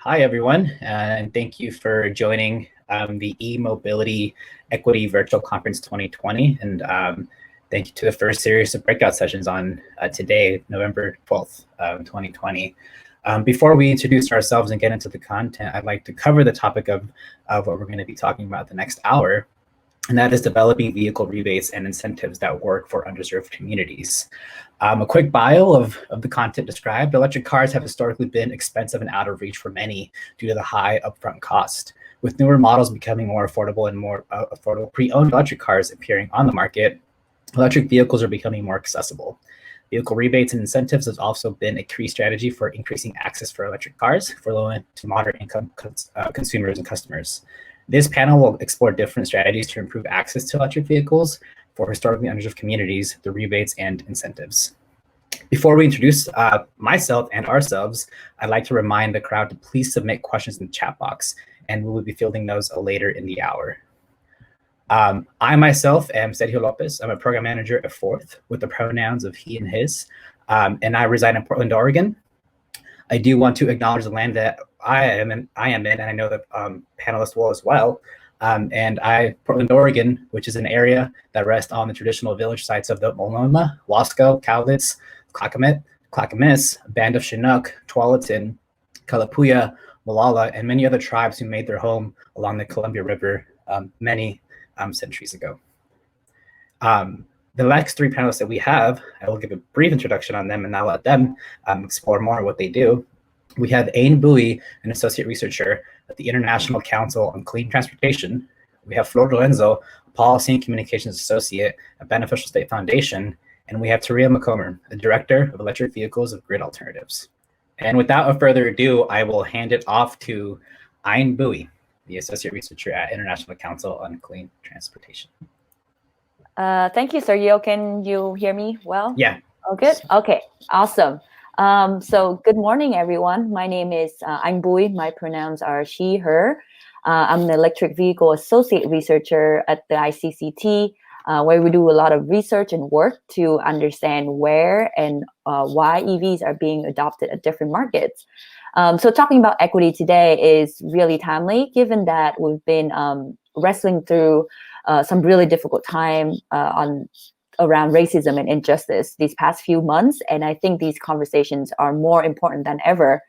Hi, everyone, and thank you for joining the e-mobility equity virtual conference 2020. And thank you to the first series of breakout sessions on today, November 12th, 2020. Before we introduce ourselves and get into the content, I'd like to cover the topic of what we're going to be talking about the next hour, and that is developing vehicle rebates and incentives that work for underserved communities. A quick bio of the content described. Electric cars have historically been expensive and out of reach for many due to the high upfront cost. With newer models becoming more affordable and more affordable pre-owned electric cars appearing on the market, electric vehicles are becoming more accessible. Vehicle rebates and incentives has also been a key strategy for increasing access for electric cars for low to moderate income consumers and customers. This panel will explore different strategies to improve access to electric vehicles for historically underserved communities, the rebates and incentives. Before we introduce myself and ourselves, I'd like to remind the crowd to please submit questions in the chat box, and we will be fielding those later in the hour. I myself am Sergio Lopez. I'm a program manager at Fourth with the pronouns of he and his, and I reside in Portland, Oregon. I do want to acknowledge the land that I am in, and I know that panelists will as well. Portland, Oregon, which is an area that rests on the traditional village sites of the Multnomah, Wasco, Cowlitz, Clackamas, Band of Chinook, Tualatin, Kalapuya, Molalla, and many other tribes who made their home along the Columbia River many centuries ago. The next three panelists that we have, I will give a brief introduction on them and I'll let them explore more what they do. We have Aine Bowie, an associate researcher at the International Council on Clean Transportation. We have Flor Lorenzo, a policy and communications associate at Beneficial State Foundation. And we have Terea Macomber, the director of electric vehicles of Grid Alternatives. And without further ado, I will hand it off to Aine Bowie, the associate researcher at International Council on Clean Transportation. Thank you, Sergio. Can you hear me well? Yeah. Oh, good. Okay, awesome. So good morning, everyone. My name is Aine Bowie. My pronouns are she, her. I'm an electric vehicle associate researcher at the ICCT, where we do a lot of research and work to understand where and why EVs are being adopted at different markets. So talking about equity today is really timely, given that we've been wrestling through some really difficult time around racism and injustice these past few months. And I think these conversations are more important than ever.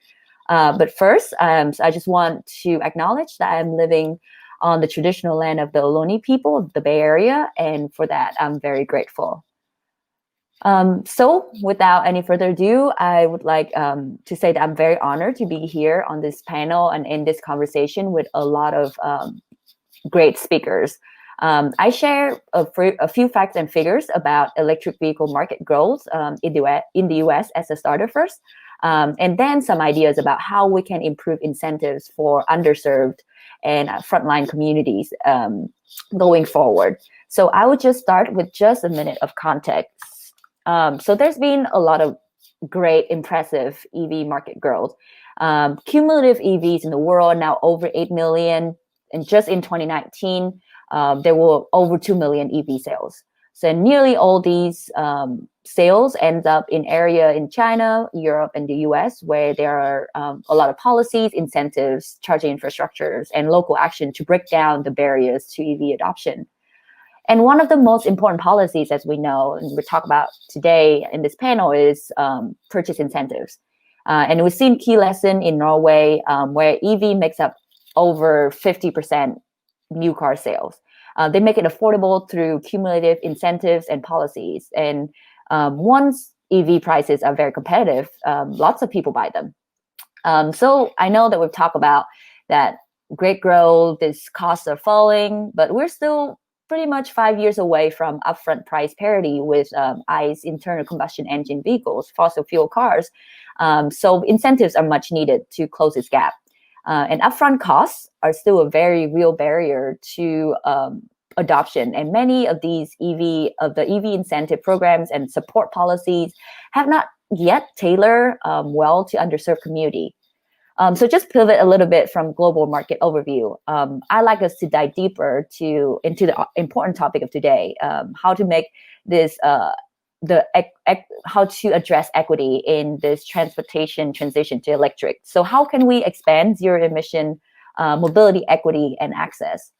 But first, I just want to acknowledge that I'm living on the traditional land of the Ohlone people of the Bay Area. And for that, I'm very grateful. So without any further ado, I would like to say that I'm very honored to be here on this panel and in this conversation with a lot of great speakers. I share a few facts and figures about electric vehicle market growth in the US as a starter first, and then some ideas about how we can improve incentives for underserved and frontline communities going forward. So I would just start with just a minute of context. So there's been a lot of great, impressive EV market growth. Cumulative EVs in the world now over 8 million, and just in 2019, there were over 2 million EV sales. So nearly all these sales end up in area in China, Europe, and the US, where there are a lot of policies, incentives, charging infrastructures, and local action to break down the barriers to EV adoption. And one of the most important policies, as we know, and we talk about today in this panel, is purchase incentives. And we've seen key lesson in Norway, where EV makes up over 50% new car sales. They make it affordable through cumulative incentives and policies. And once EV prices are very competitive, lots of people buy them. So I know that we've talked about that great growth, these costs are falling, but we're still pretty much 5 years away from upfront price parity with ICE internal combustion engine vehicles, fossil fuel cars. So incentives are much needed to close this gap. And upfront costs are still a very real barrier to adoption. And many of these the EV incentive programs and support policies have not yet tailored well to underserved community. So just pivot a little bit from global market overview. I'd like us to dive deeper into the important topic of today, how to make this how to address equity in this transportation transition to electric. So how can we expand zero emission mobility equity and access?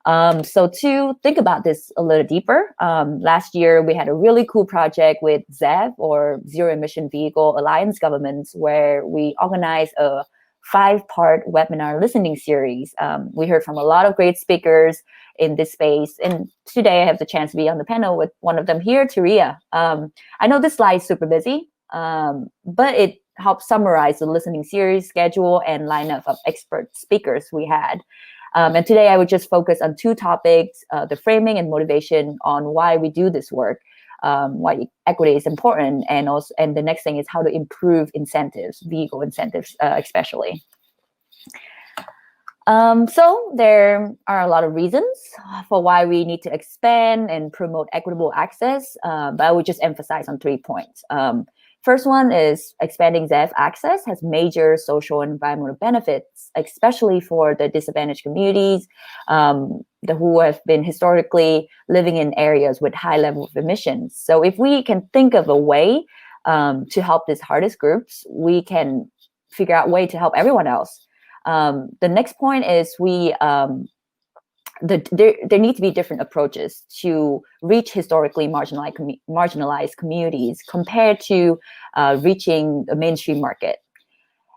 So to think about this a little deeper, last year we had a really cool project with ZEV, or Zero Emission Vehicle Alliance Governments, where we organized a 5-part webinar listening series. We heard from a lot of great speakers in this space, and today I have the chance to be on the panel with one of them here, Terea. I know this slide is super busy, but it helps summarize the listening series schedule and lineup of expert speakers we had. And today I would just focus on 2 topics, the framing and motivation on why we do this work, why equity is important, and the next thing is how to improve incentives, vehicle incentives especially. So there are a lot of reasons for why we need to expand and promote equitable access, but I would just emphasize on 3 points. First one is expanding ZEV access has major social and environmental benefits, especially for the disadvantaged communities who have been historically living in areas with high level of emissions. So if we can think of a way to help these hardest groups, we can figure out a way to help everyone else. The next point is there need to be different approaches to reach historically marginalized communities compared to reaching the mainstream market.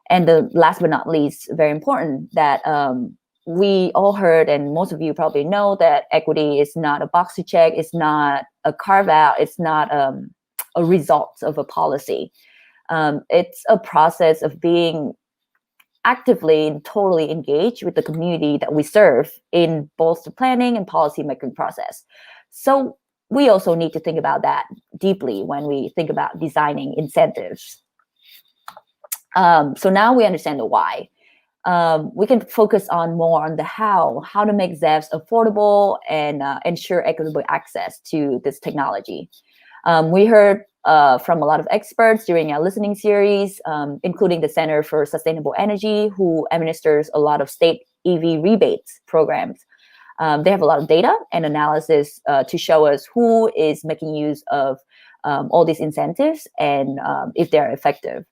And the last but not least, very important, that we all heard, and most of you probably know, that equity is not a box to check, it's not a carve out, it's not a result of a policy. It's a process of being actively and totally engaged with the community that we serve in both the planning and policy making process. So we also need to think about that deeply when we think about designing incentives. So now we understand the why. We can focus more on the how to make ZEVs affordable and ensure equitable access to this technology. We heard from a lot of experts during our listening series, including the Center for Sustainable Energy, who administers a lot of state EV rebates programs. They have a lot of data and analysis to show us who is making use of all these incentives and if they're effective.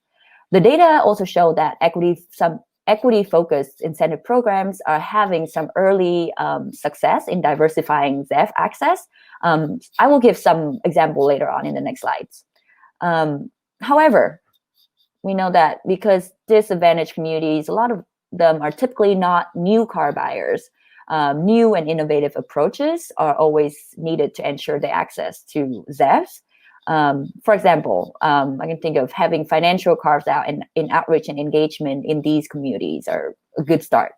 The data also show that some equity-focused incentive programs are having some early success in diversifying ZEV access. I will give some example later on in the next slides. However, we know that because disadvantaged communities, a lot of them are typically not new car buyers. New and innovative approaches are always needed to ensure the access to ZEVs. For example, I can think of having financial carves out in outreach and engagement in these communities are a good start.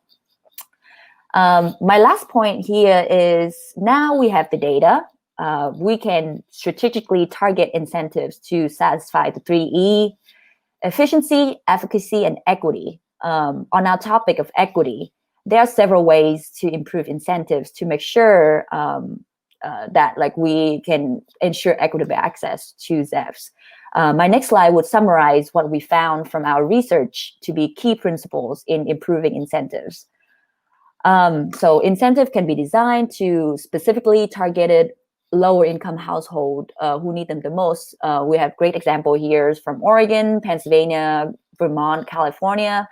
My last point here is now we have the data. We can strategically target incentives to satisfy the 3E: efficiency, efficacy, and equity. On our topic of equity, there are several ways to improve incentives to make sure that we can ensure equitable access to ZEVs. My next slide would summarize what we found from our research to be key principles in improving incentives. So incentive can be designed to specifically targeted lower income household who need them the most. We have great example here from Oregon, Pennsylvania, Vermont, California,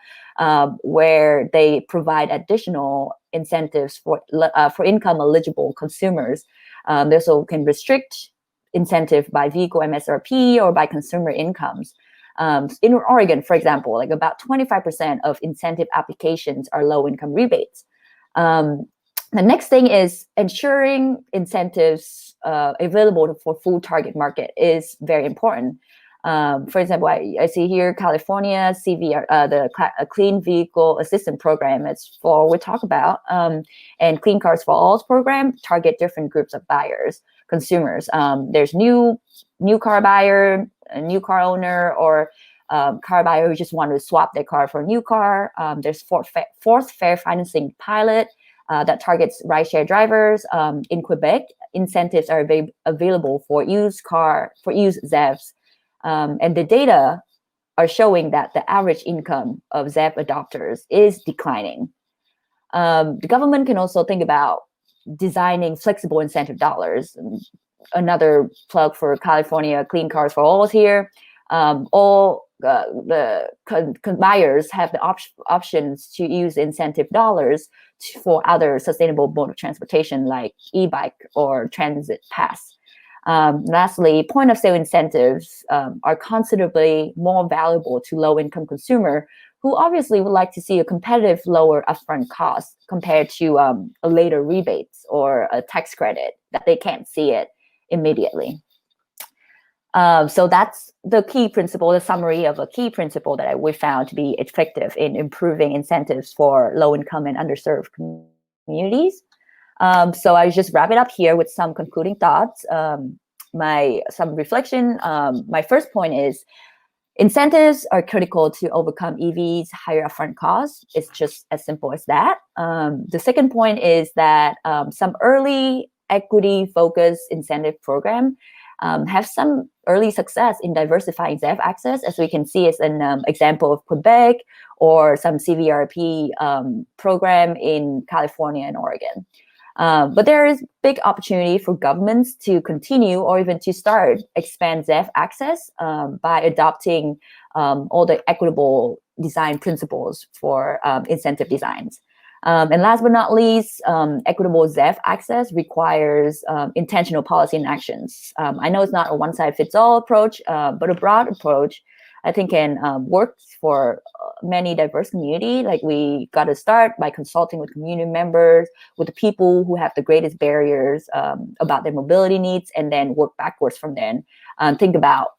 where they provide additional incentives for income eligible consumers. They also can restrict incentive by vehicle MSRP or by consumer incomes. In Oregon, for example, about 25% of incentive applications are low income rebates. The next thing is ensuring incentives available for full target market is very important. For example, I see here California CVR, the Clean Vehicle Assistance Program. It's Flor we talk about, and Clean Cars for All program target different groups of buyers, consumers. There's new car buyer, a new car owner, or car buyer who just want to swap their car for a new car. There's fourth fair financing pilot that targets rideshare drivers. In Quebec, incentives are available for used ZEVs. And the data are showing that the average income of ZEV adopters is declining. The government can also think about designing flexible incentive dollars. another plug for California Clean Cars for All here. All the buyers have the options to use incentive dollars for other sustainable mode of transportation like e-bike or transit pass. Lastly, point of sale incentives are considerably more valuable to low-income consumer who obviously would like to see a competitive lower upfront cost compared to a later rebates or a tax credit that they can't see it immediately. So that's the key principle, the summary of a key principle that we found to be effective in improving incentives for low-income and underserved communities. So I just wrap it up here with some concluding thoughts. Some reflection. My first point is incentives are critical to overcome EVs' higher upfront costs. It's just as simple as that. The second point is that some early equity-focused incentive program have some early success in diversifying ZEV access, as we can see as an example of Quebec or some CVRP program in California and Oregon. But there is big opportunity for governments to continue or even to start expand ZEV access by adopting all the equitable design principles for incentive designs. And last but not least, equitable ZEV access requires intentional policy and actions. I know it's not a one-size-fits-all approach, but a broad approach I think can work for many diverse community. Like we got to start by consulting with community members, with the people who have the greatest barriers about their mobility needs, and then work backwards from then. Think about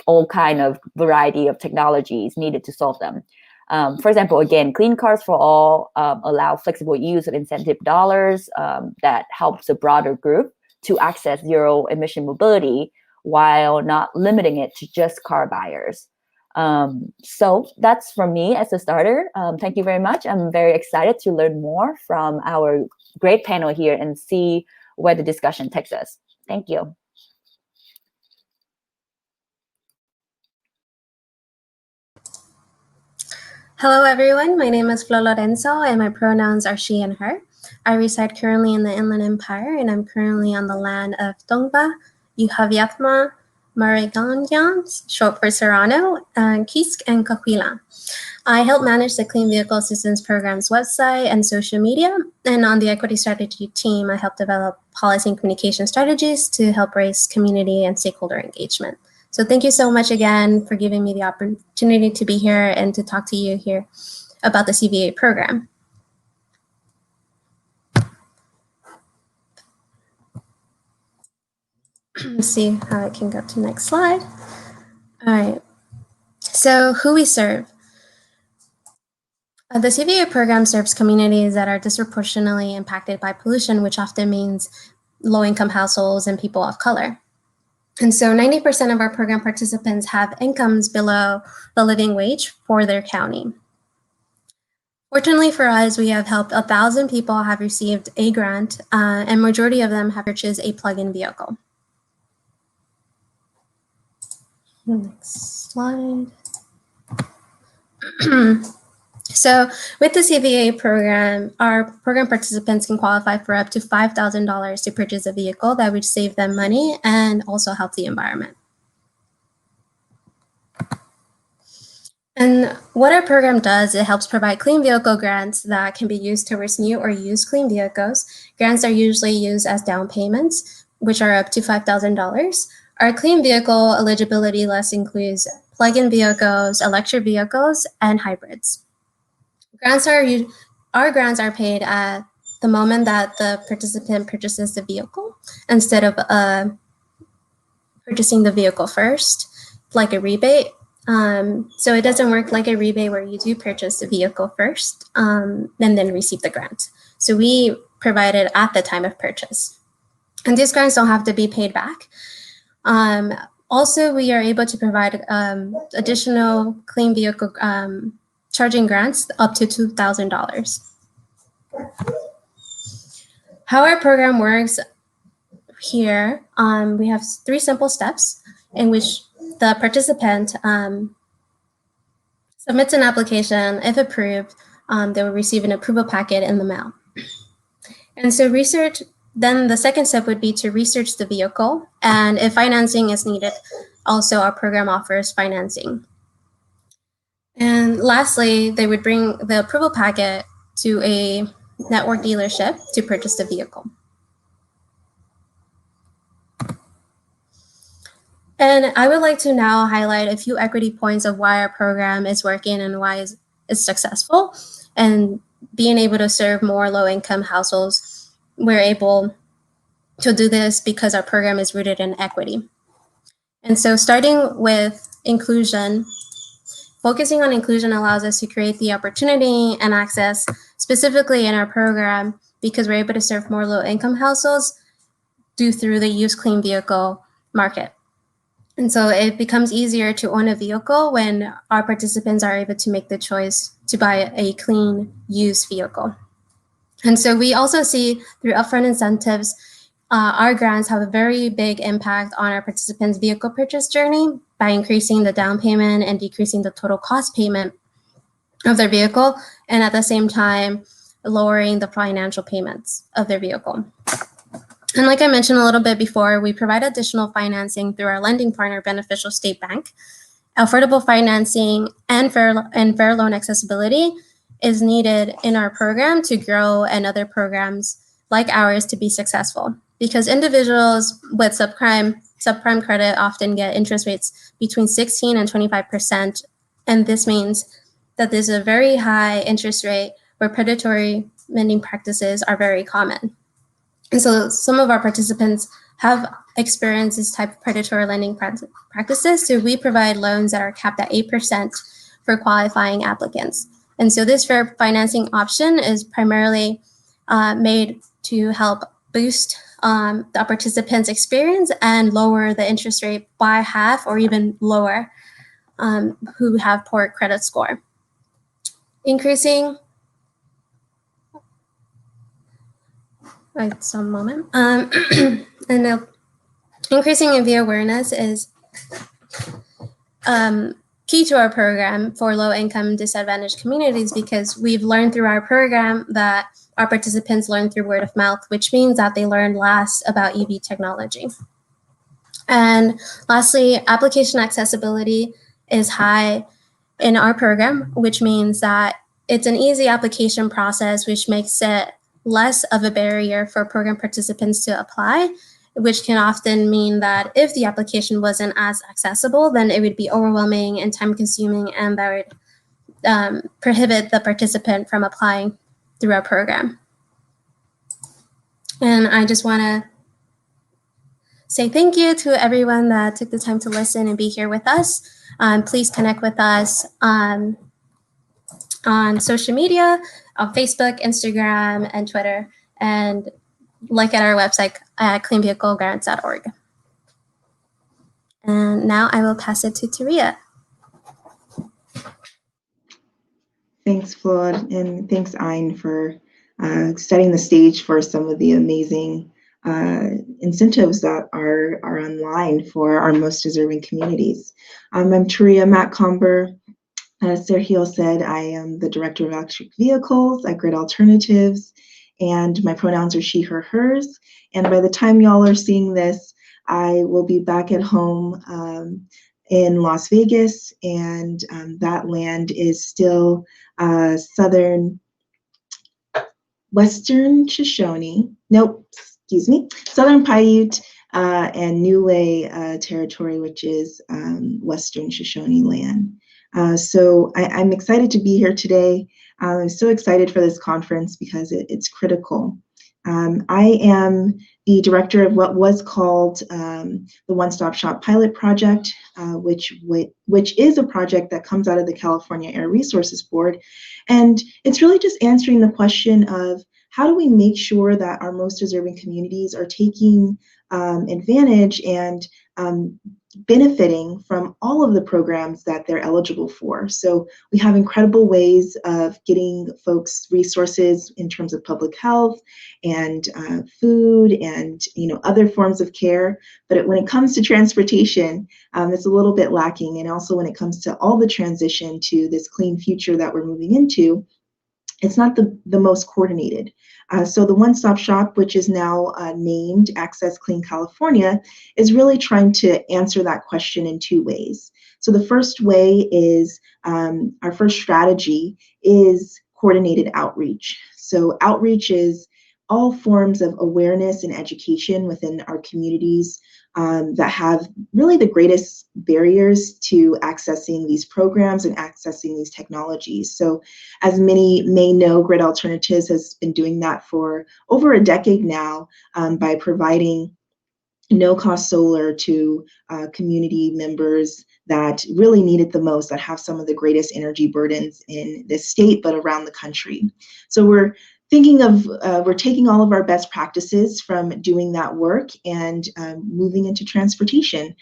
all kind of variety of technologies needed to solve them. For example, again, Clean Cars for All allow flexible use of incentive dollars that helps a broader group to access zero emission mobility while not limiting it to just car buyers. So that's from me as a starter. Thank you very much. I'm very excited to learn more from our great panel here and see where the discussion takes us. Thank you. Hello, everyone. My name is Flor Lorenzo, and my pronouns are she and her. I reside currently in the Inland Empire, and I'm currently on the land of Tongva, Yuhaviathma, Mariganyans, short for Serrano, and Kisk and Coquila. I help manage the Clean Vehicle Assistance Program's website and social media, and on the Equity Strategy team, I help develop policy and communication strategies to help raise community and stakeholder engagement. So thank you so much again for giving me the opportunity to be here and to talk to you here about the CVA program. Let's see how I can go to the next slide. All right, so who we serve. The CVA program serves communities that are disproportionately impacted by pollution, which often means low-income households and people of color. And so 90% of our program participants have incomes below the living wage for their county. Fortunately for us, we have helped 1,000 people have received a grant, and majority of them have purchased a plug-in vehicle. Next slide. So with the CVA program, our program participants can qualify for up to $5,000 to purchase a vehicle that would save them money and also help the environment. And what our program does, it helps provide clean vehicle grants that can be used towards new or used clean vehicles. Grants are usually used as down payments, which are up to $5,000. Our clean vehicle eligibility list includes plug-in vehicles, electric vehicles, and hybrids. Our grants are paid at the moment that the participant purchases the vehicle instead of purchasing the vehicle first, like a rebate. So it doesn't work like a rebate where you do purchase the vehicle first and then receive the grant. So we provide it at the time of purchase. And these grants don't have to be paid back. Also, we are able to provide additional clean vehicle charging grants up to $2,000. How our program works here, we have 3 simple steps in which the participant submits an application. If approved, they will receive an approval packet in the mail. And so Then the second step would be to research the vehicle, and if financing is needed, also our program offers financing. And lastly, they would bring the approval packet to a network dealership to purchase the vehicle. And I would like to now highlight a few equity points of why our program is working and why it's successful. And being able to serve more low-income households, we're able to do this because our program is rooted in equity. And so starting with inclusion, focusing on inclusion allows us to create the opportunity and access specifically in our program because we're able to serve more low-income households through the used clean vehicle market. And so it becomes easier to own a vehicle when our participants are able to make the choice to buy a clean used vehicle. And so we also see through upfront incentives, our grants have a very big impact on our participants' vehicle purchase journey by increasing the down payment and decreasing the total cost payment of their vehicle, and at the same time, lowering the financial payments of their vehicle. And like I mentioned a little bit before, we provide additional financing through our lending partner, Beneficial State Bank. Affordable financing and fair loan accessibility is needed in our program to grow and other programs like ours to be successful. Because individuals with subprime credit often get interest rates between 16 and 25%. And this means that there's a very high interest rate where predatory lending practices are very common. And so some of our participants have experienced this type of predatory lending practices. So we provide loans that are capped at 8% for qualifying applicants. And so this fair financing option is primarily made to help boost the participants' experience and lower the interest rate by half or even lower who have poor credit score. Increasing increasing EV awareness is key to our program for low-income disadvantaged communities because we've learned through our program that our participants learn through word of mouth, which means that they learn last about EV technology. And lastly, application accessibility is high in our program, which means that it's an easy application process, which makes it less of a barrier for program participants to apply, which can often mean that if the application wasn't as accessible, then it would be overwhelming and time-consuming, and that would prohibit the participant from applying through our program. And I just want to say thank you to everyone that took the time to listen and be here with us. Please connect with us on social media, on Facebook, Instagram, and Twitter, and look at our website at cleanvehiclegrants.org. And now I will pass it to Terea. Thanks, Flor, and thanks, Ayn, for setting the stage for some of the amazing incentives that are online for our most deserving communities. I'm Terea Macomber. As Sergio said, I am the Director of Electric Vehicles at Grid Alternatives, and my pronouns are she, her, hers. And by the time y'all are seeing this, I will be back at home in Las Vegas, and that land is still Western Shoshone, Southern Paiute and Niue territory, which is Western Shoshone land. So I'm excited to be here today. I'm so excited for this conference because it's critical. I am the director of what was called the One Stop Shop Pilot Project, which is a project that comes out of the California Air Resources Board. And it's really just answering the question of how do we make sure that our most deserving communities are taking advantage and benefiting from all of the programs that they're eligible for. So we have incredible ways of getting folks resources in terms of public health and food and other forms of care. But when it comes to transportation, it's a little bit lacking. And also when it comes to all the transition to this clean future that we're moving into, it's not the most coordinated. So the one-stop shop, which is now named Access Clean California, is really trying to answer that question in two ways. So the first way is, our first strategy is coordinated outreach. So outreach is all forms of awareness and education within our communities that have really the greatest barriers to accessing these programs and accessing these technologies. So as many may know, Grid Alternatives has been doing that for over a decade now by providing no-cost solar to community members that really need it the most, that have some of the greatest energy burdens in this state, but around the country. So we're thinking of, we're taking all of our best practices from doing that work and moving into transportation.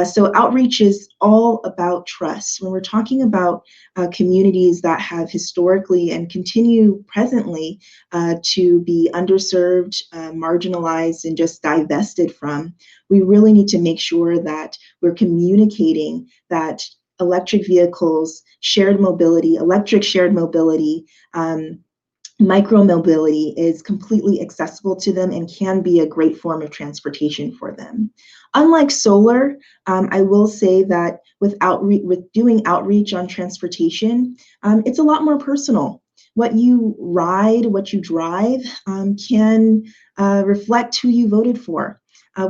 So outreach is all about trust. When we're talking about communities that have historically and continue presently to be underserved, marginalized, and just divested from, we really need to make sure that we're communicating that electric vehicles, shared mobility, electric shared mobility, micromobility is completely accessible to them and can be a great form of transportation for them. Unlike solar, I will say that with doing outreach on transportation, it's a lot more personal. What you ride, what you drive can reflect who you voted for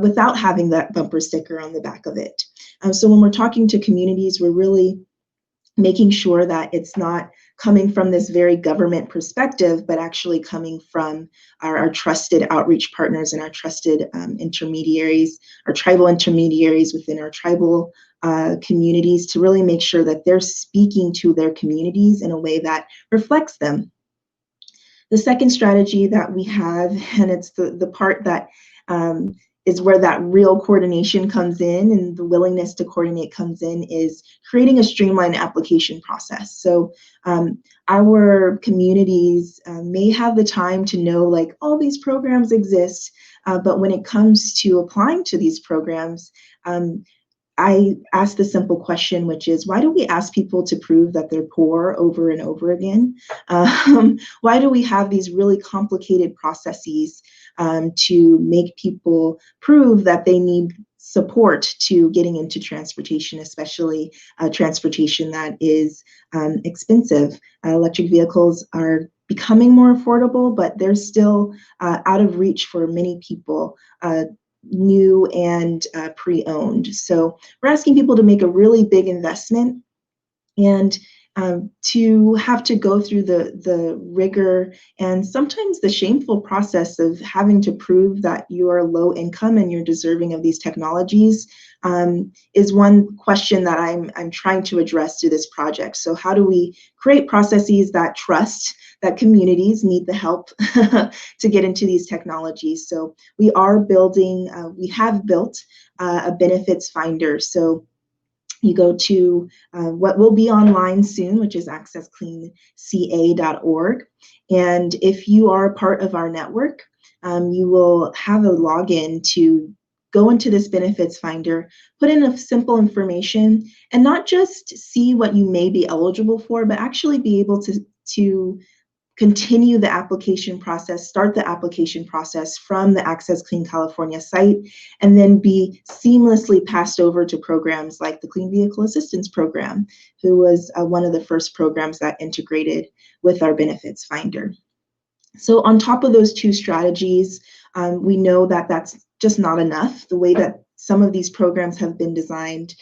without having that bumper sticker on the back of it. So when we're talking to communities, we're really making sure that it's not coming from this very government perspective, but actually coming from our trusted outreach partners and our trusted intermediaries, our tribal intermediaries within our tribal communities, to really make sure that they're speaking to their communities in a way that reflects them. The second strategy that we have, and it's the part that is where that real coordination comes in and the willingness to coordinate comes in, is creating a streamlined application process. So our communities may have the time to know, like, all these programs exist, but when it comes to applying to these programs, I ask the simple question, which is, why do we ask people to prove that they're poor over and over again? Why do we have these really complicated processes to make people prove that they need support to getting into transportation, especially transportation that is expensive? Electric vehicles are becoming more affordable, but they're still out of reach for many people, new and pre-owned. So we're asking people to make a really big investment and to have to go through the rigor and sometimes the shameful process of having to prove that you are low income and you're deserving of these technologies is one question that I'm trying to address through this project. So how do we create processes that trust that communities need the help to get into these technologies? So we are building, we have built a benefits finder. So you go to what will be online soon, which is accesscleanca.org. And if you are a part of our network, you will have a login to go into this benefits finder, put in a simple information, and not just see what you may be eligible for, but actually be able to continue the application process, start the application process from the Access Clean California site, and then be seamlessly passed over to programs like the Clean Vehicle Assistance Program, who was one of the first programs that integrated with our benefits finder. So on top of those two strategies, we know that that's just not enough. The way that some of these programs have been designed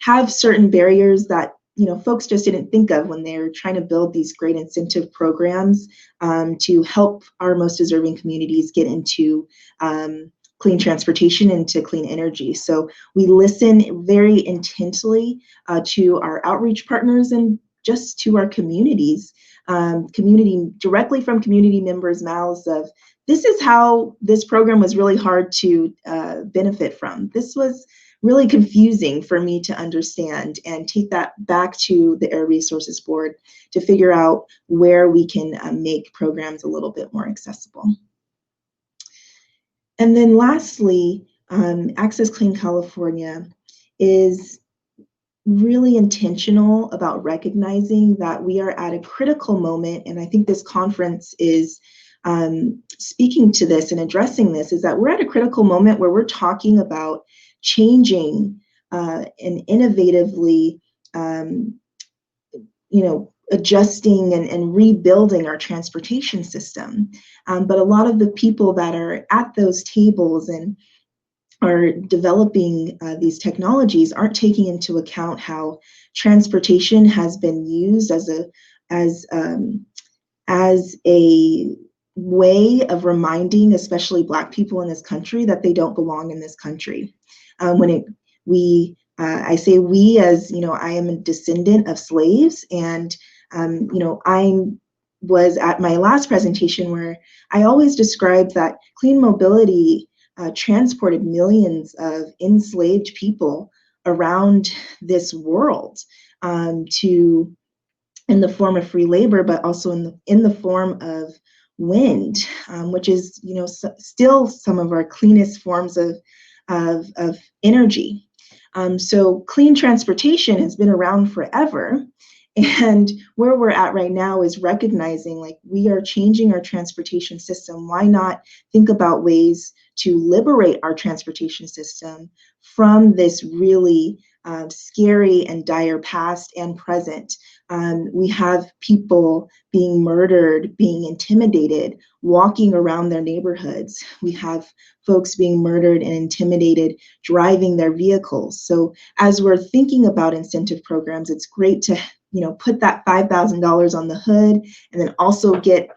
have certain barriers that folks just didn't think of when they're trying to build these great incentive programs to help our most deserving communities get into clean transportation, into clean energy. So we listen very intently to our outreach partners and just to our communities, directly from community members' mouths of, this is how this program was really hard to benefit from. This was really confusing for me to understand, and take that back to the Air Resources Board to figure out where we can make programs a little bit more accessible. And then lastly, Access Clean California is really intentional about recognizing that we are at a critical moment, and I think this conference is speaking to this and addressing this, is that we're at a critical moment where we're talking about changing and innovatively, adjusting and rebuilding our transportation system. But a lot of the people that are at those tables and are developing these technologies aren't taking into account how transportation has been used as a way of reminding, especially Black people in this country, that they don't belong in this country. I say we, as I am a descendant of slaves, and I was at my last presentation where I always described that clean mobility transported millions of enslaved people around this world in the form of free labor, but also in the form of wind, which is still some of our cleanest forms of energy. So clean transportation has been around forever. And where we're at right now is recognizing, like, we are changing our transportation system. Why not think about ways to liberate our transportation system from this really scary and dire past and present? We have people being murdered, being intimidated, walking around their neighborhoods. We have folks being murdered and intimidated driving their vehicles. So as we're thinking about incentive programs, it's great to put that $5,000 on the hood and then also get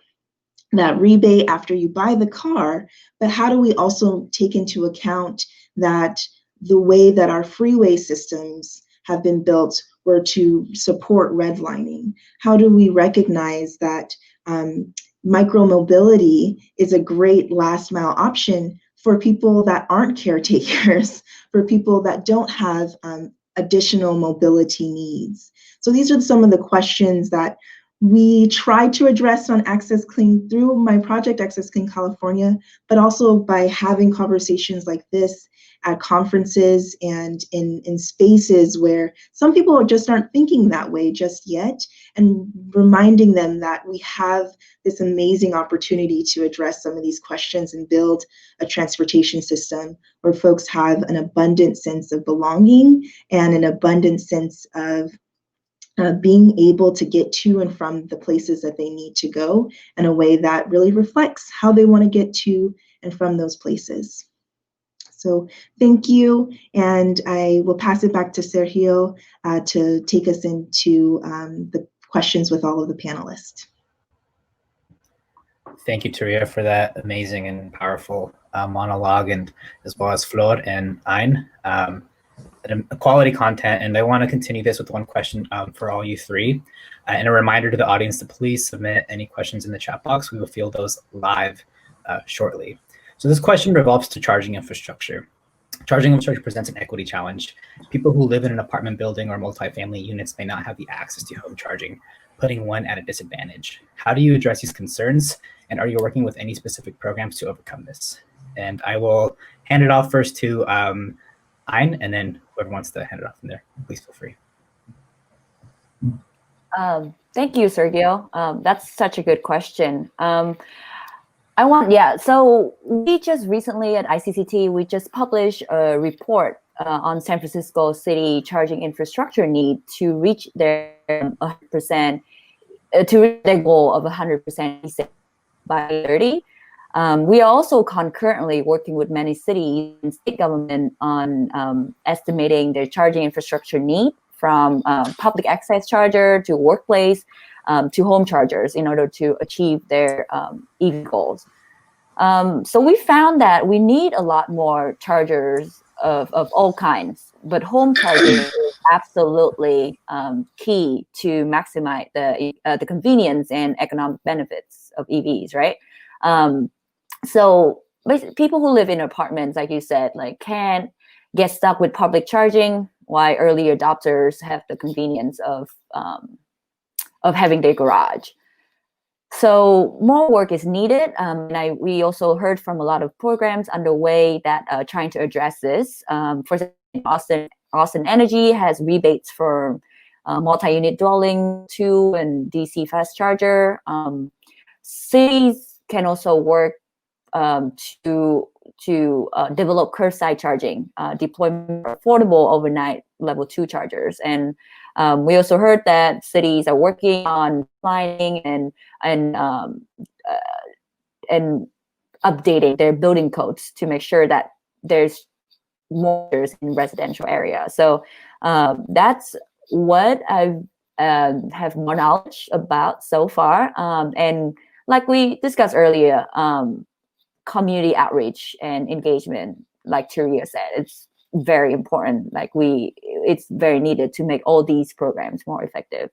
that rebate after you buy the car. But how do we also take into account that the way that our freeway systems have been built were to support redlining? How do we recognize that micromobility is a great last mile option for people that aren't caretakers, for people that don't have additional mobility needs? So these are some of the questions that we try to address on Access Clean through my project, Access Clean California, but also by having conversations like this at conferences and in spaces where some people just aren't thinking that way just yet, and reminding them that we have this amazing opportunity to address some of these questions and build a transportation system where folks have an abundant sense of belonging and an abundant sense of being able to get to and from the places that they need to go in a way that really reflects how they want to get to and from those places. So thank you, and I will pass it back to Sergio to take us into the questions with all of the panelists. Thank you, Terea, for that amazing and powerful monologue, and as well as Flor and Ein. Quality content, and I want to continue this with one question for all you three, and a reminder to the audience to please submit any questions in the chat box. We will field those live shortly. So this question revolves to charging infrastructure. Charging infrastructure presents an equity challenge. People who live in an apartment building or multifamily units may not have the access to home charging, putting one at a disadvantage. How do you address these concerns, and are you working with any specific programs to overcome this? And I will hand it off first to Ein, and then whoever wants to hand it off from there, please feel free. Thank you, Sergio. That's such a good question. So we just recently at ICCT, we just published a report on San Francisco City charging infrastructure need to reach their 100%, to reach their goal of 100% by 2030. We are also concurrently working with many cities and state government on estimating their charging infrastructure need, from public access charger to workplace to home chargers, in order to achieve their EV goals. So we found that we need a lot more chargers of all kinds, but home charging is absolutely key to maximize the convenience and economic benefits of EVs, right? So people who live in apartments, like you said, like can't get stuck with public charging, while early adopters have the convenience of having their garage. So more work is needed. And we also heard from a lot of programs underway that are trying to address this. For example, in Austin, Austin Energy has rebates for multi-unit dwelling too, and DC fast charger. Cities can also work to develop curbside charging, deployment for affordable overnight level 2 chargers. And we also heard that cities are working on planning and updating their building codes to make sure that there's more in residential areas. So that's what I have more knowledge about so far. And like we discussed earlier, community outreach and engagement, like Terea said, it's very important. Like it's very needed to make all these programs more effective.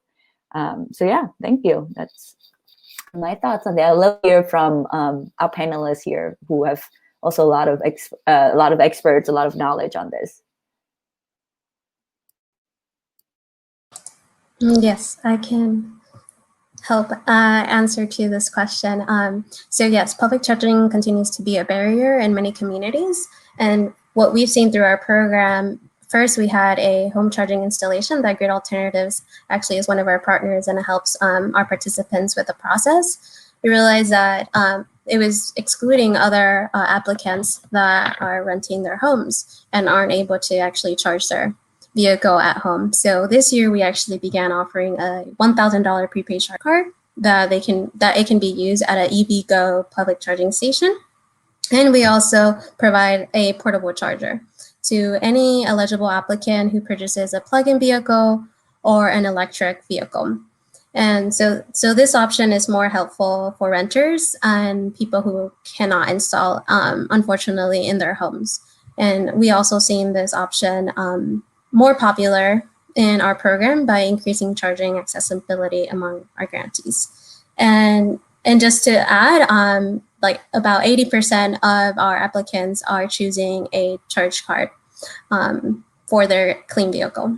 So yeah, thank you. That's my thoughts on that. I love to hear from our panelists here who have also a lot of experts, a lot of knowledge on this. Yes, I can help answer to this question. So yes, public charging continues to be a barrier in many communities. And what we've seen through our program, first we had a home charging installation that Grid Alternatives actually is one of our partners, and it helps our participants with the process. We realized that it was excluding other applicants that are renting their homes and aren't able to actually charge their vehicle at home. So this year we actually began offering a $1,000 prepaid charge card that it can be used at an EVgo public charging station. And we also provide a portable charger to any eligible applicant who purchases a plug-in vehicle or an electric vehicle. And so this option is more helpful for renters and people who cannot install, unfortunately, in their homes. And we also seen this option more popular in our program by increasing charging accessibility among our grantees. And just to add, like about 80% of our applicants are choosing a charge card for their clean vehicle.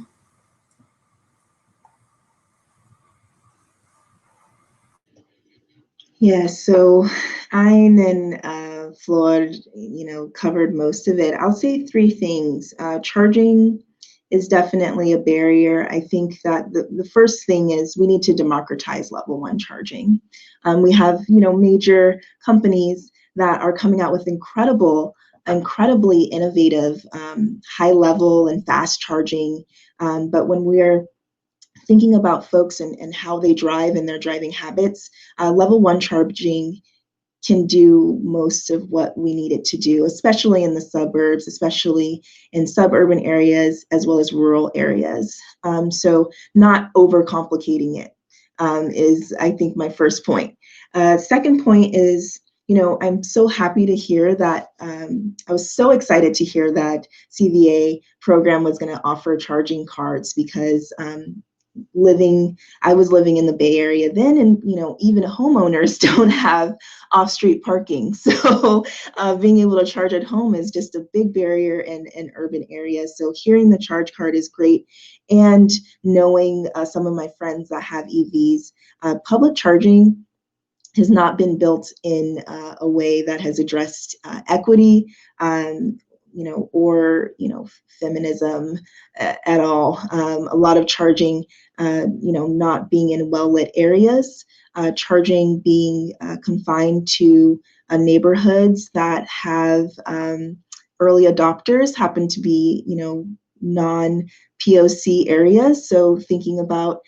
Yeah, so Ayn and Flor, covered most of it. I'll say 3 things. Charging is definitely a barrier. I think that the first thing is we need to democratize level 1 charging. We have, major companies that are coming out with incredibly innovative, high level and fast charging. But when we're thinking about folks and how they drive and their driving habits, level 1 charging can do most of what we need it to do, especially in the suburbs, especially in suburban areas, as well as rural areas. So not overcomplicating it is, I think, my first point. Second point is, I'm so happy to hear that, I was so excited to hear that CVA program was going to offer charging cards, because I was living in the Bay Area then, and even homeowners don't have off-street parking, so being able to charge at home is just a big barrier in urban areas. So hearing the charge card is great, and knowing some of my friends that have EVs, public charging has not been built in a way that has addressed equity, or feminism at all. A lot of charging, not being in well-lit areas, charging being confined to neighborhoods that have early adopters, happen to be, non-POC areas. So thinking about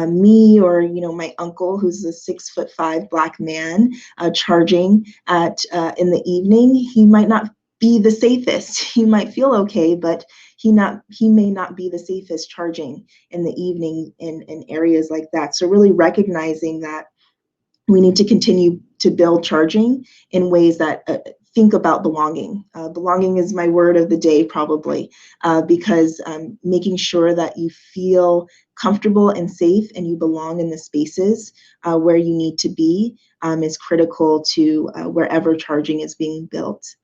me or my uncle, who's a 6'5" Black man, charging in the evening, he might not be the safest. He might feel okay, but he may not be the safest charging in the evening in areas like that. So really recognizing that we need to continue to build charging in ways that think about belonging. Belonging is my word of the day, probably, because making sure that you feel comfortable and safe and you belong in the spaces where you need to be is critical to wherever charging is being built.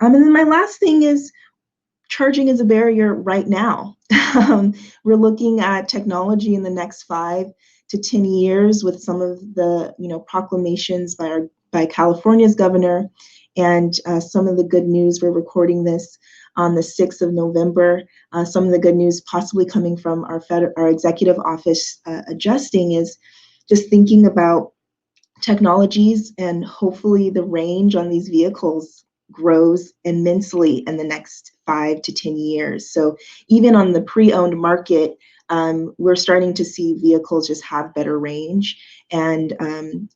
And then my last thing is, charging is a barrier right now. We're looking at technology in the next 5 to 10 years with some of the proclamations by California's governor And some of the good news, we're recording this on the 6th of November. Some of the good news possibly coming from our executive office adjusting is just thinking about technologies, and hopefully the range on these vehicles grows immensely in the next 5 to 10 years. So even on the pre-owned market, we're starting to see vehicles just have better range, and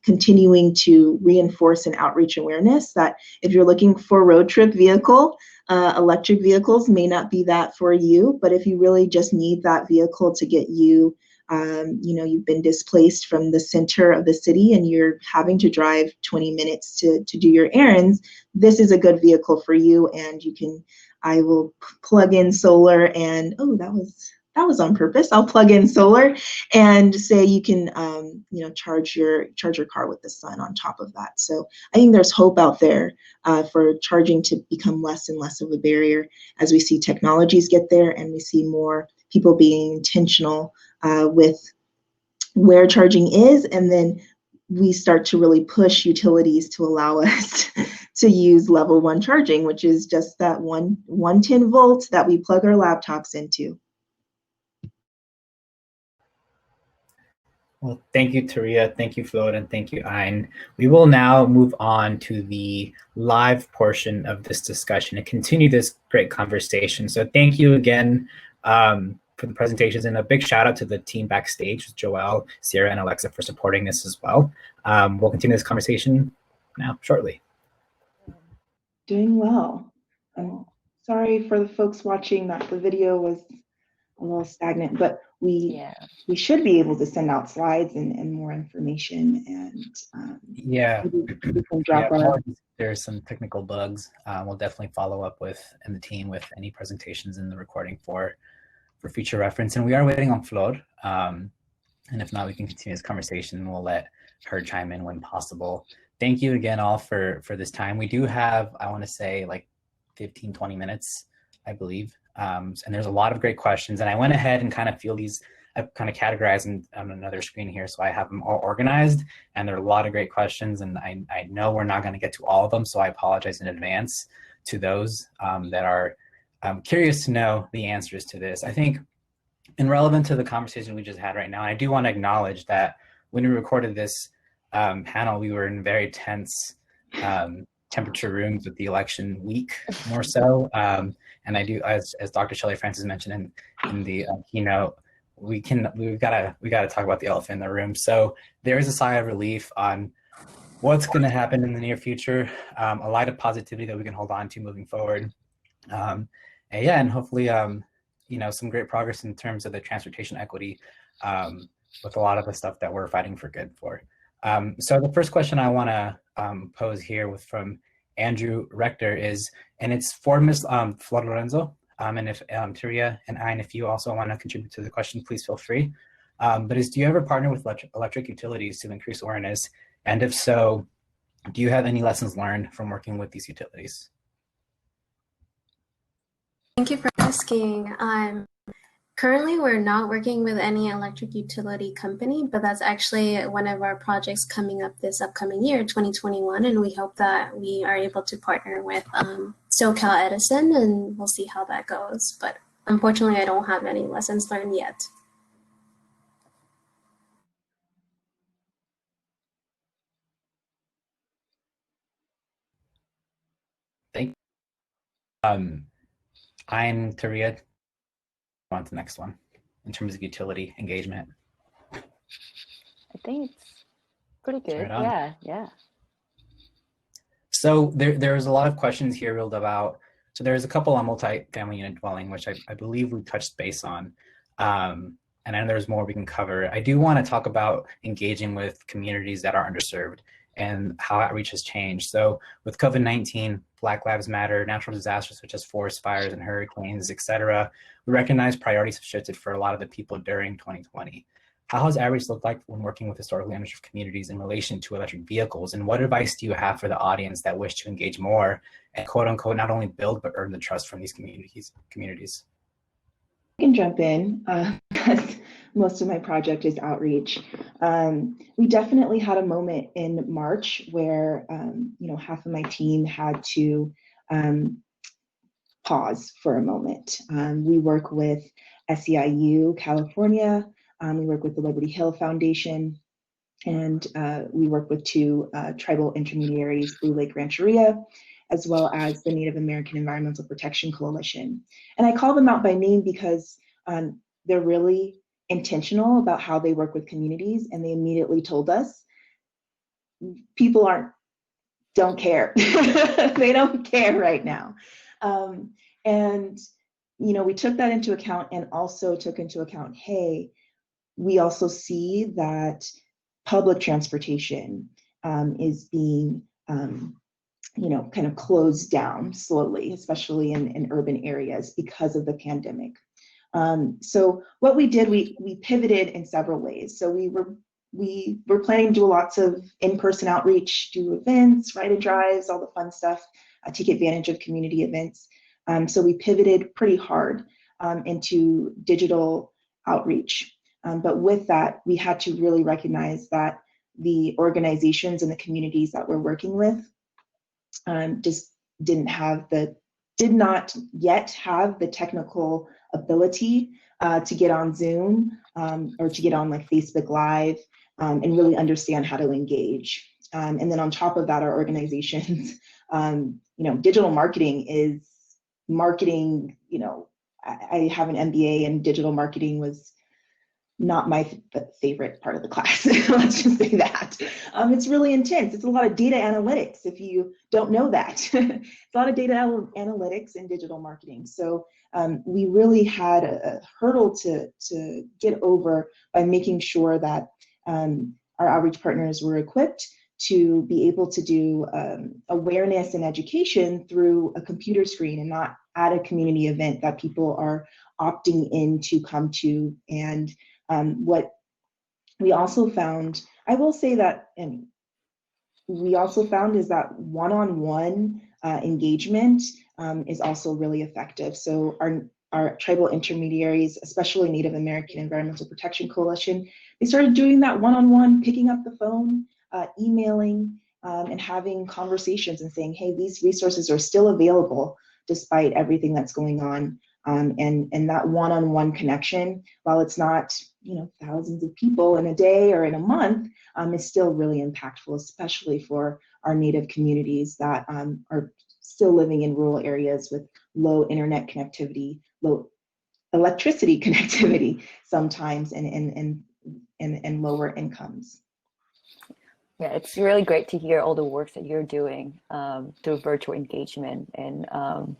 continuing to reinforce an outreach awareness that if you're looking for a road trip vehicle, electric vehicles may not be that for you, but if you really just need that vehicle to get you, you've been displaced from the center of the city and you're having to drive 20 minutes to do your errands, this is a good vehicle for you. And I will plug in solar, and that was on purpose. I'll plug in solar and say you can, charge your car with the sun on top of that. So I think there's hope out there for charging to become less and less of a barrier as we see technologies get there and we see more people being intentional with where charging is, and then we start to really push utilities to allow us to use level 1 charging, which is just that 110 volts that we plug our laptops into. Well, thank you, Terea. Thank you, Flor, and thank you, Ayn. We will now move on to the live portion of this discussion and continue this great conversation. So thank you again for the presentations, and a big shout out to the team backstage, Joelle, Sierra, and Alexa for supporting this as well. We'll continue this conversation now shortly. Doing well. Sorry for the folks watching that the video was a little stagnant, but we should be able to send out slides and more information, and there's some technical bugs. We'll definitely follow up in the team with any presentations in the recording for future reference. And we are waiting on Flor. And if not, we can continue this conversation and we'll let her chime in when possible. Thank you again all for this time. We do have, I want to say, like 15, 20 minutes, I believe. And there's a lot of great questions. And I went ahead and kind of I've kind of categorized them on another screen here. So I have them all organized, and there are a lot of great questions. And I know we're not going to get to all of them. So I apologize in advance to those that are curious to know the answers to this. I think, and relevant to the conversation we just had right now, I do want to acknowledge that when we recorded this panel, we were in very tense temperature rooms with the election week, more so. And I do, as Dr. Shelley Francis mentioned in the keynote, we gotta talk about the elephant in the room. So there is a sigh of relief on what's going to happen in the near future, a light of positivity that we can hold on to moving forward. And hopefully, some great progress in terms of the transportation equity with a lot of the stuff that we're fighting for good for. So the first question I want to pose here from Andrew Rector is, and it's for Ms. Flor Lorenzo, and if Terea and Ayn, if you also want to contribute to the question, please feel free. But do you ever partner with electric utilities to increase awareness? And if so, do you have any lessons learned from working with these utilities? Thank you for asking. Currently, we're not working with any electric utility company, but that's actually one of our projects coming up this upcoming year, 2021, and we hope that we are able to partner with SoCal Edison, and we'll see how that goes. But unfortunately, I don't have any lessons learned yet. Thank you. I'm Terea. On to the next one in terms of utility engagement. I think it's pretty good. Yeah. So there's a lot of questions here reeled about. So there's a couple on multi-family unit dwelling, which I believe we touched base on. And I know there's more we can cover. I do want to talk about engaging with communities that are underserved and how outreach has changed. So with COVID-19, Black Lives Matter, natural disasters such as forest fires and hurricanes, et cetera, we recognize priorities have shifted for a lot of the people during 2020. How has outreach looked like when working with historically underserved communities in relation to electric vehicles? And what advice do you have for the audience that wish to engage more and quote unquote, not only build, but earn the trust from these communities? can jump in because most of my project is outreach. We definitely had a moment in March where half of my team had to pause for a moment. We work with SEIU California, we work with the Liberty Hill Foundation, and we work with two tribal intermediaries, Blue Lake Rancheria, as well as the Native American Environmental Protection Coalition. And I call them out by name because they're really intentional about how they work with communities, and they immediately told us people don't care. They don't care right now. And we took that into account, and also took into account, hey, we also see that public transportation is being kind of closed down slowly, especially in urban areas because of the pandemic. So what we did, we pivoted in several ways. So we were planning to do lots of in-person outreach, do events, ride and drives, all the fun stuff, take advantage of community events. So we pivoted pretty hard into digital outreach. But with that, we had to really recognize that the organizations and the communities that we're working with just did not yet have the technical ability to get on Zoom or to get on like Facebook Live and really understand how to engage. And then on top of that, our organizations, digital marketing is marketing. I have an MBA, and digital marketing was not my favorite part of the class. Let's just say that. It's really intense. It's a lot of data analytics, if you don't know that. It's a lot of data analytics in digital marketing. So we really had a hurdle to get over by making sure that our outreach partners were equipped to be able to do awareness and education through a computer screen, and not at a community event that people are opting in to come to. And what we also found, I will say that, and we also found, is that one-on-one engagement is also really effective. So our tribal intermediaries, especially Native American Environmental Protection Coalition, they started doing that one-on-one, picking up the phone, emailing, and having conversations and saying, hey, these resources are still available despite everything that's going on. And that one-on-one connection, while it's not thousands of people in a day or in a month, is still really impactful, especially for our Native communities that are still living in rural areas with low internet connectivity, low electricity connectivity sometimes, and lower incomes. Yeah, it's really great to hear all the work that you're doing through virtual engagement, and and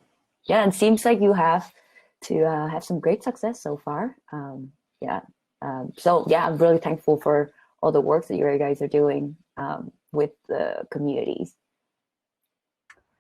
it seems like you have some great success so far. So I'm really thankful for all the work that you guys are doing with the communities.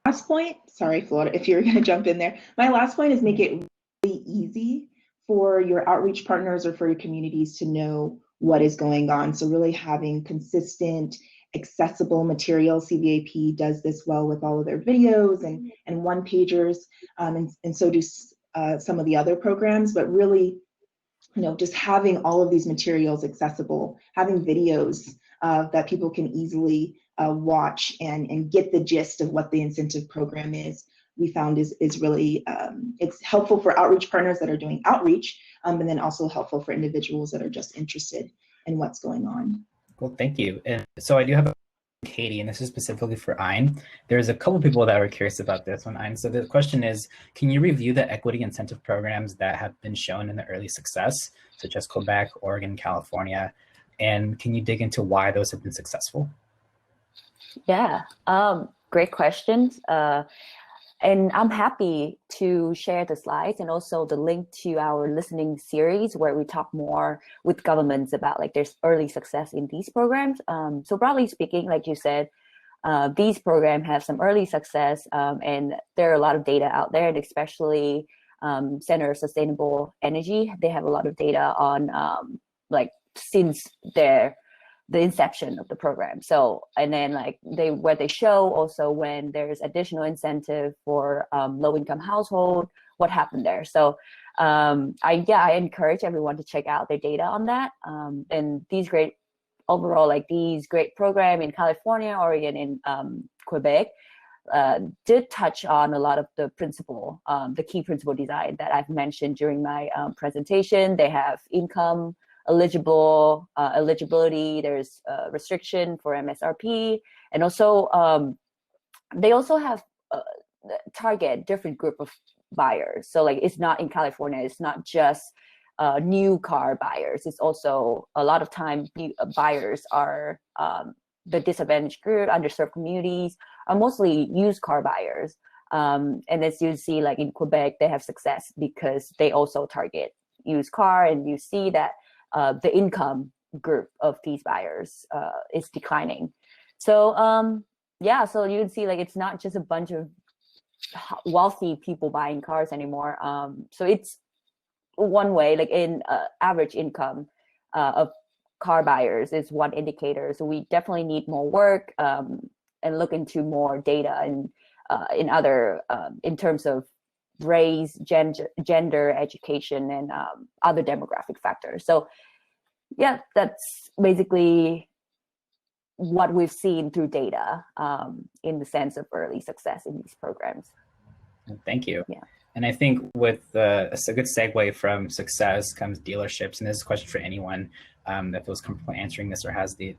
Last point, sorry, Flor, if you're going to jump in there. My last point is make it really easy for your outreach partners or for your communities to know what is going on. So really having consistent, accessible material. CVAP does this well with all of their videos and one-pagers, and so do some of the other programs, but really, just having all of these materials accessible, having videos that people can easily watch and get the gist of what the incentive program is, we found is really, it's helpful for outreach partners that are doing outreach, and then also helpful for individuals that are just interested in what's going on. Well, thank you. And so I do have a Katie, and this is specifically for Ein. There's a couple people that were curious about this one, Ein. So the question is, can you review the equity incentive programs that have been shown in the early success, such as Quebec, Oregon, California, and can you dig into why those have been successful? Yeah, great questions. And I'm happy to share the slides and also the link to our listening series where we talk more with governments about like there's early success in these programs. So broadly speaking, like you said, these programs have some early success, and there are a lot of data out there, and especially Center of Sustainable Energy, they have a lot of data on like since the inception of the program. So, and then like where they show also when there's additional incentive for low income household, what happened there. So I encourage everyone to check out their data on that. And these great overall, like these great program in California, Oregon, and Quebec did touch on a lot of the principle, the key principle design that I've mentioned during my presentation. They have income eligibility. There's restriction for MSRP, and also they also have target different group of buyers. So like it's not in California. It's not just new car buyers. It's also a lot of time buyers are the disadvantaged group, underserved communities are mostly used car buyers. And as you see, like in Quebec, they have success because they also target used car, and you see that the income group of these buyers is declining. So so you can see like it's not just a bunch of wealthy people buying cars anymore. So it's one way, like in average income of car buyers is one indicator. So we definitely need more work and look into more data and in other in terms of race, gender, education, and other demographic factors. So yeah, that's basically what we've seen through data in the sense of early success in these programs. Thank you. Yeah. And I think with a good segue from success comes dealerships. And this is a question for anyone that feels comfortable answering this or has the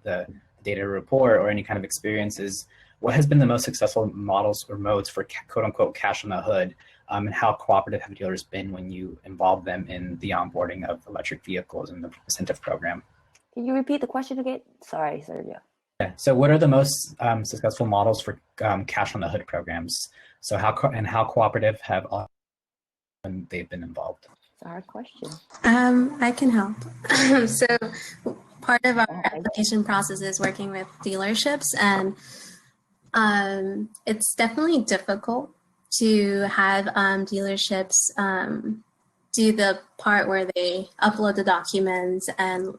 data report or any kind of experiences. What has been the most successful models or modes for quote unquote cash on the hood? And how cooperative have dealers been when you involve them in the onboarding of electric vehicles and the incentive program? Can you repeat the question again? Sorry, Sergio. Yeah. So what are the most successful models for cash on the hood programs? So how cooperative have all when they've been involved? It's a hard question. I can help. So part of our application process is working with dealerships, and it's definitely difficult to have dealerships do the part where they upload the documents and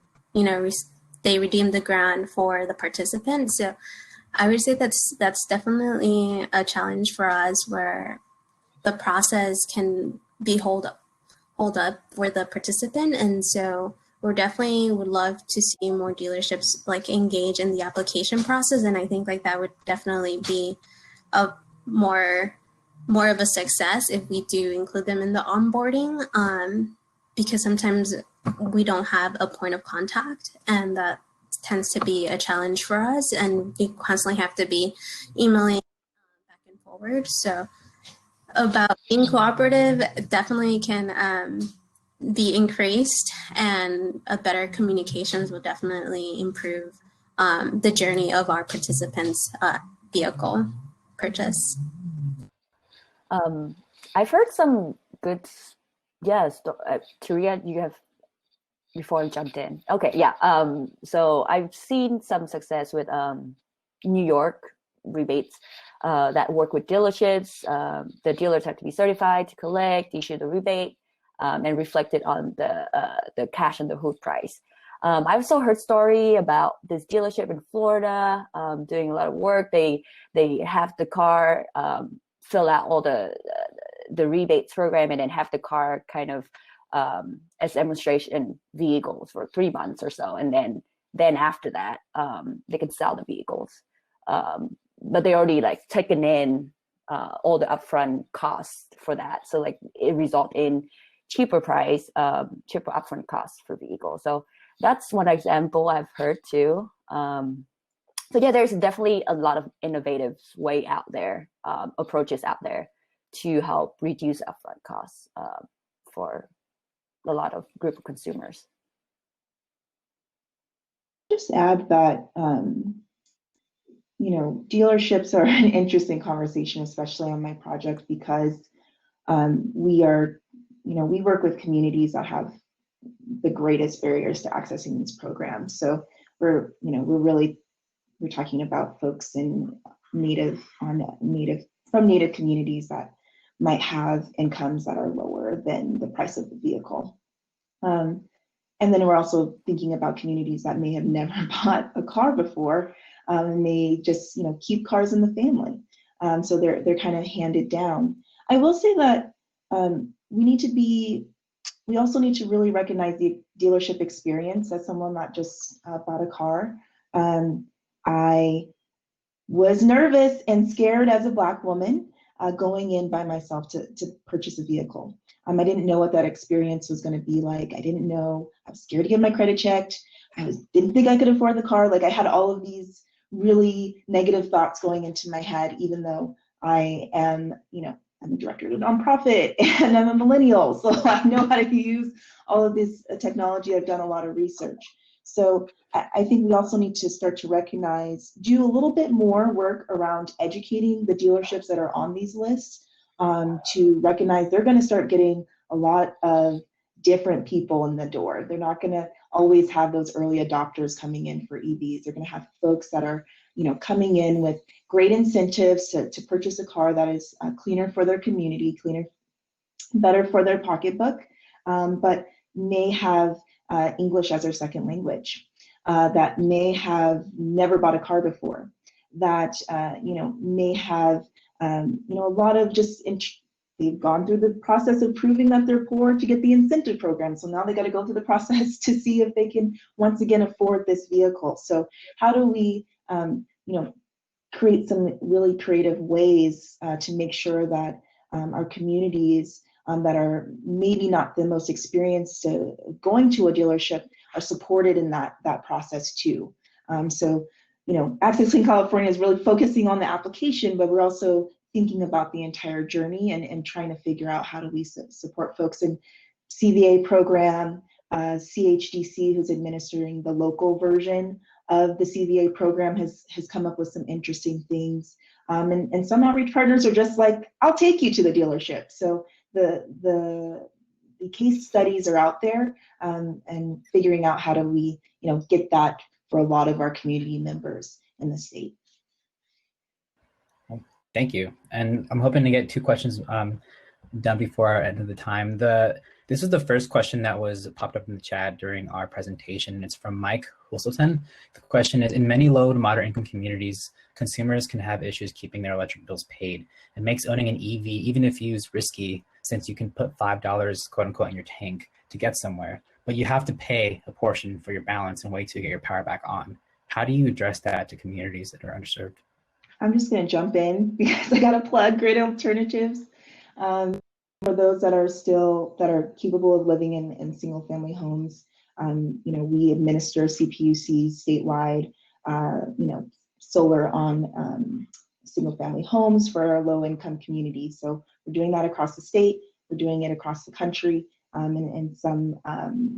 they redeem the grant for the participant. So I would say that's definitely a challenge for us, where the process can be hold up for the participant. And so we definitely would love to see more dealerships like engage in the application process. And I think like that would definitely be a more of a success if we do include them in the onboarding, because sometimes we don't have a point of contact, and that tends to be a challenge for us, and we constantly have to be emailing back and forward. So about being cooperative definitely can be increased, and a better communications will definitely improve the journey of our participants' vehicle purchase. I've heard some good, yes, Terea, you have, before I jumped in. Okay, yeah. So I've seen some success with New York rebates that work with dealerships. The dealers have to be certified to collect, issue the rebate, and reflect it on the cash on the hood price. I also heard story about this dealership in Florida doing a lot of work. They have the car fill out all the rebates program, and then have the car kind of as demonstration vehicles for 3 months or so, and then after that they can sell the vehicles. But they already like taken in all the upfront costs for that, so like it result in cheaper price, cheaper upfront costs for vehicles. So that's one example I've heard too. So yeah, there's definitely a lot of innovative way out there, approaches out there to help reduce upfront costs for a lot of group of consumers. Just add that dealerships are an interesting conversation, especially on my project, because we work with communities that have the greatest barriers to accessing these programs. So we're talking about folks from native communities that might have incomes that are lower than the price of the vehicle. And then we're also thinking about communities that may have never bought a car before, and may just keep cars in the family. So they're kind of handed down. I will say that we need to be we also need to really recognize the dealership experience as someone that just bought a car. I was nervous and scared as a Black woman going in by myself to purchase a vehicle. I didn't know what that experience was going to be like. I didn't know. I was scared to get my credit checked. Didn't think I could afford the car. Like, I had all of these really negative thoughts going into my head, even though I am, I'm a director of a nonprofit and I'm a millennial, so I know how to use all of this technology. I've done a lot of research. So I think we also need to start to recognize, do a little bit more work around educating the dealerships that are on these lists to recognize they're going to start getting a lot of different people in the door. They're not going to always have those early adopters coming in for EVs. They're going to have folks that are, coming in with great incentives to purchase a car that is cleaner for their community, better for their pocketbook, but may have English as their second language, that may have never bought a car before, that may have a lot of just they've gone through the process of proving that they're poor to get the incentive program. So now they got to go through the process to see if they can once again afford this vehicle. So how do we, create some really creative ways to make sure that our communities that are maybe not the most experienced going to a dealership are supported in that process too. So, Access Clean California is really focusing on the application, but we're also thinking about the entire journey and trying to figure out how do we support folks in CVA program, CHDC, who's administering the local version of the CVA program, has come up with some interesting things. And some outreach partners are just like, I'll take you to the dealership. So the case studies are out there, and figuring out how do we, get that for a lot of our community members in the state. Thank you. And I'm hoping to get 2 questions done before our end of the time. This is the first question that was popped up in the chat during our presentation. It's from Mike Hulselton. The question is, in many low to moderate income communities, consumers can have issues keeping their electric bills paid. It makes owning an EV, even if used, risky, since you can put $5, quote unquote, in your tank to get somewhere, but you have to pay a portion for your balance and wait to get your power back on. How do you address that to communities that are underserved? I'm just going to jump in because I got to plug Great Alternatives. For those that are capable of living in single family homes, we administer CPUC statewide, solar on single family homes for our low income communities. So we're doing that across the state, we're doing it across the country, and some